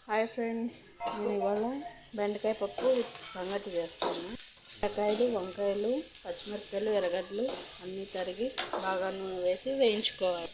Hi friends, నేను ఇవాళ బెండకాయ పప్పు సంగటి చేస్తాను. బెండకాయలు, వంకాయలు, పచ్చిమిరపకాయలు, ఎర్రగడ్డలు అన్నీ తరిగి బాగా నూనె వేసి వేయించుకోవాలి.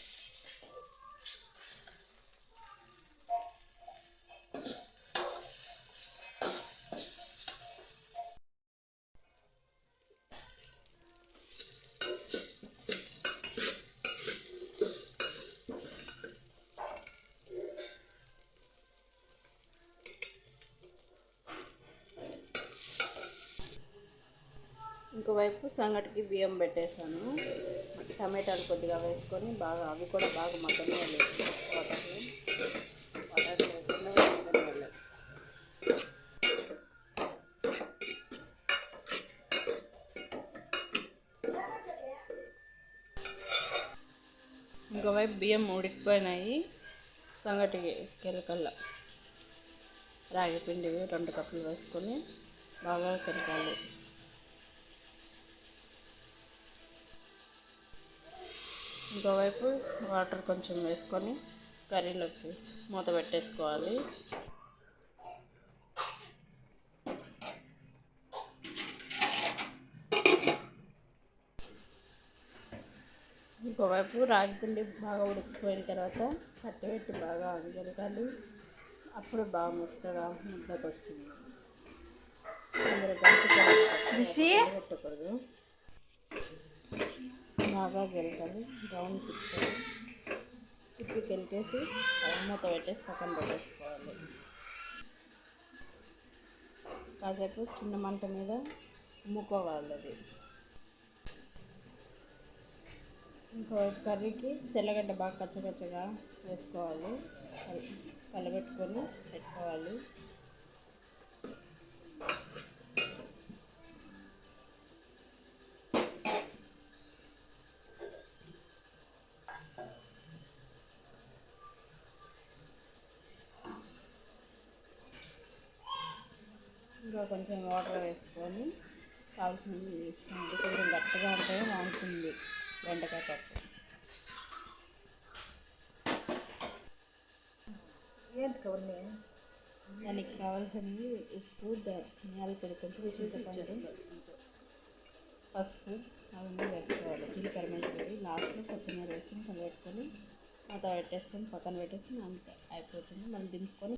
ఇంకోవైపు సంగటికి బియ్యం పెట్టేశాను. టమాటాలు కొద్దిగా వేసుకొని బాగా అవి కూడా బాగా మగ్గనివ్వాలి. వాటర్ లేకుండా మగ్గనివ్వాలి. ఇంకోవైపు బియ్యం ఉడికిపోయినాయి. సంగటికి కెరకల్ల రాగి పిండి 2 కప్పులు వేసుకొని బాగా కెరకాలి. ఇంకోవైపు వాటర్ కొంచెం వేసుకొని కర్రీలోకి మూత పెట్టేసుకోవాలి. ఇంకోవైపు రాగి పిండి బాగా ఉడికిపోయిన తర్వాత కట్టెపెట్టి బాగా గెలకాలి. అప్పుడు బాగా ముద్దగా ముద్దకు వస్తుంది. అందరూ పెట్టకూడదు, బాగా గెలకాలి. రౌండ్ తిప్పి గెలికేసి మూత పెట్టేసి పక్కన పెట్టేసుకోవాలి. కాసేపు చిన్న మంట మీద అమ్ముకోవాలి. అది ఇంకో కర్రీకి తెల్లగడ్డ బాగా కచ్చకచ్చగా వేసుకోవాలి. కలబెట్టుకొని పెట్టుకోవాలి. ఇంకా కొంచెం వాటర్ వేసుకొని కావాల్సినవి వేసుకోండి. కొంచెం గట్టిగా ఉంటే బాగుంటుంది బెండకాయ పప్పు. దానికి కావాల్సినవి ఉప్పు, ధనియాల పొడి, కొంచెం చింతపండు, పసుపు అవన్నీ వేసుకోవాలి. జీలకర్ర మెంతులు లాస్ట్లో కొత్తిమీర వేసుకొని కలిపెట్టుకొని మూత పెట్టేసుకొని పక్కన పెట్టేసి అంత అయిపోతుంది. మనం దింపుకొని